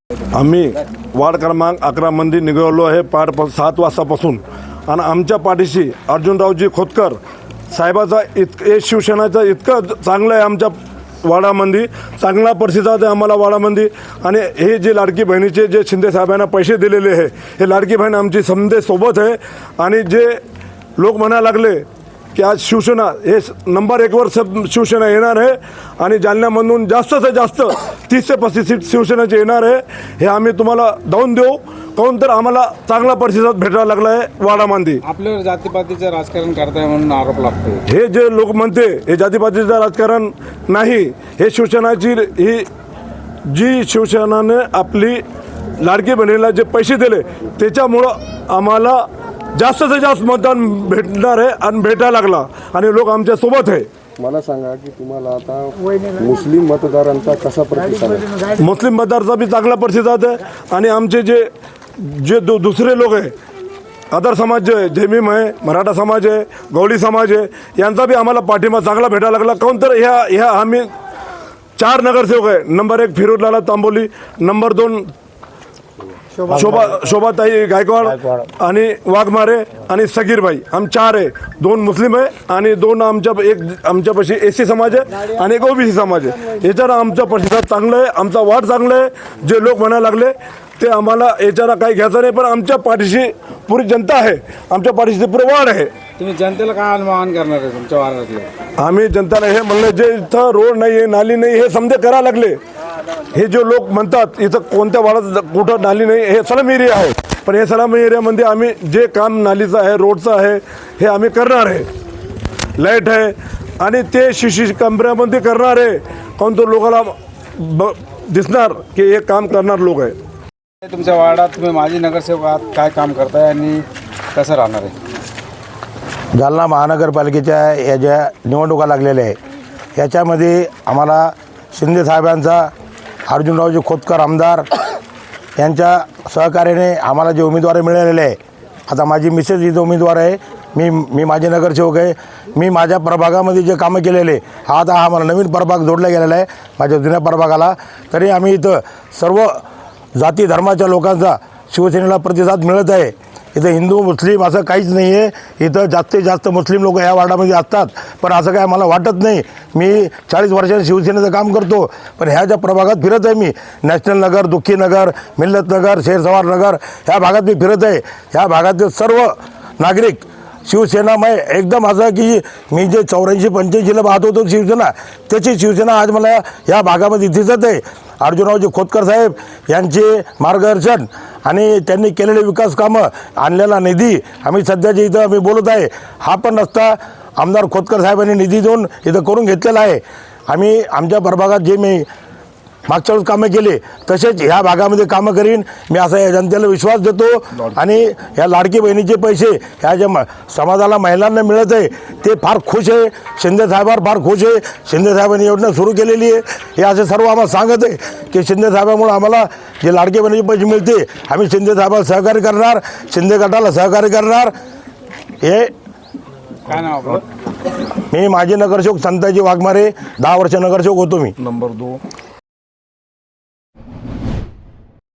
आम्ही वार्ड क्रमांक 11 मध्ये निघालो आहे 7 वाजतापासून आणि आमच्या पाठीशी अर्जुनरावजी खोतकर साहेबाचा हे शिवसेनाचा इतकं चांगलं आहे, आमच्या वाडामध्ये चांगला प्रतिसाद आहे आम्हाला वाडामध्ये। आणि हे जे लाडकी बहिणीचे जे शिंदे साहेबांना पैसे दिलेले आहे, हे लाडकी बहीण आमची समजे सोबत आहे। आणि जे लोक म्हणायला लागले की आज शिवसेना हे नंबर 1 वर शिवसेना येणार आहे आणि जालन्यामधून जास्त से जास्त 30 से 35 सीट शिवसेनेचे येणार आहे, हे आम्ही तुम्हाला दावून देऊ। काहून तर आम्हाला चांगला प्रतिसाद भेटायला लागला आहे वाडामध्ये। आपल्यावर जातीपातीचं राजकारण करताय म्हणून आरोप लागतो। हे जे लोक म्हणते हे जातीपातीचं राजकारण नाही, हे शिवसेनाची ही जी शिवसेनाने आपली लाडकी बहिणीला जे पैसे दिले त्याच्यामुळं आम्हाला जास्त से जास्त मतदान भेटणार आहे आणि भेटायला लागला आणि लोक आमच्या सोबत आहे। मला सांगा की तुम्हाला आता मुस्लिम मतदारांचा कसा प्रतिसाद आहे? मुस्लिम मतदारांचा बी चांगला प्रतिसाद आहे आणि आमचे जे जे दुसरे लोक आहे, अदर समाज जे आहे, जैमिम आहे, मराठा समाज आहे, गवळी समाज आहे, यांचा बी आम्हाला पाठिंबा चांगला भेटायला लागला। काहून तर ह्या आम्ही 4 नगरसेवक आहे। नंबर 1 फिरोजलाला तांबोली, नंबर 2 शोभाताई गायकवाड आणि वाघमारे आणि सगीरबाई, आम 4 आहे। 2 मुस्लिम आहे आणि 2 आमच्यापाशी एसी समाज आहे आणि एक ओबीसी समाज आहे। याच्यानं आमचा प्रतिसाद चांगला आहे, आमचा वाढ चांगला आहे। जे लोक म्हणायला लागले ते आम्हाला याच्यानं काही घ्यायचं नाही, पण आमच्या पाठीशी पुरी जनता आहे, आमच्या पाठीशी पुरे वाढ आहे। तुम्ही जनतेला काय आवाहन करणार आहे तुमच्या वार्डातले? आम्ही जनताला हे म्हणलं, जे इथं रोड नाही आहे, नाली नाही, हे समजे करायला लागले। हे जे लोक म्हणतात इथं कोणत्या वाड्यात कुठं नाली नाही, हे सलाम एरिया आहे, पण हे सलाम एरियामध्ये आम्ही जे काम नालीचं आहे, रोडचं आहे, हे आम्ही करणार आहे। लाईट आहे आणि ते शिशी कमऱ्यामध्ये करणार आहे, काहून तो लोकांना दिसणार की हे काम करणार लोक आहे। तुमच्या वार्डात तुम्ही माजी नगरसेवक आहात, काय काम करताय आणि कसं राहणार आहे? जालना महानगरपालिकेच्या या ज्या निवडणुका लागलेल्या आहे याच्यामध्ये आम्हाला शिंदे साहेबांचा अर्जुनरावजी खोतकर आमदार यांच्या सहकार्याने आम्हाला जे उमेदवार मिळालेले आहे, आता माझी मिसेस इथं उमेदवार आहे, मी माझे नगरसेवक आहे। मी माझ्या प्रभागामध्ये जे कामं केलेले आता आम्हाला नवीन प्रभाग जोडला गेलेला आहे माझ्या जुन्या प्रभागाला, तरी आम्ही इथं सर्व जाती धर्माच्या लोकांचा शिवसेनेला प्रतिसाद मिळत आहे। इथं हिंदू मुस्लिम असं काहीच नाही आहे, इथं जास्तीत जास्त मुस्लिम लोक या वार्डामध्ये असतात, पण असं काय मला वाटत नाही। मी 40 वर्षांनी शिवसेनेचं काम करतो, पण ह्या ज्या प्रभागात फिरत आहे मी, नॅशनल नगर, दुःखी नगर, मिल्लत नगर, शेरसवार नगर, ह्या भागात मी फिरत आहे। ह्या भागातील सर्व नागरिक शिवसेनामय एकदम असं की मी जे 84-85ला पाहत होतो शिवसेना, त्याची शिवसेना आज मला या भागामध्ये दिसत आहे। अर्जुनरावजी खोतकर साहेब यांचे मार्गदर्शन आणि त्यांनी केलेले विकास कामं, आणलेला निधी आम्ही सध्याच्या इथं आम्ही बोलत आहे, हा पण रस्ता आमदार खोतकर साहेबांनी निधी देऊन इथं करून घेतलेला आहे। आम्ही आमच्या प्रभागात जे मी मागच्या वेळेस कामं केले तसेच ह्या भागामध्ये कामं करीन मी, असा या जनतेला विश्वास देतो। आणि ह्या लाडकी बहिणीचे पैसे ह्या ज्या समाजाला महिलांना मिळत आहे ते फार खुश आहे, शिंदे साहेबांवर फार खुश आहे। शिंदे साहेबांनी योजना सुरू केलेली आहे, हे असे सर्व आम्हाला सांगत आहे की शिंदे साहेबांमुळे आम्हाला जे लाडकी बहिणीचे पैसे मिळते, आम्ही शिंदे साहेबांना सहकार्य करणार, शिंदे गटाला सहकार्य करणार। हे काय नाव आपलं? मी माझे नगरसेवक संताजी वाघमारे, 10 वर्ष नगरसेवक होतो मी। नंबर 2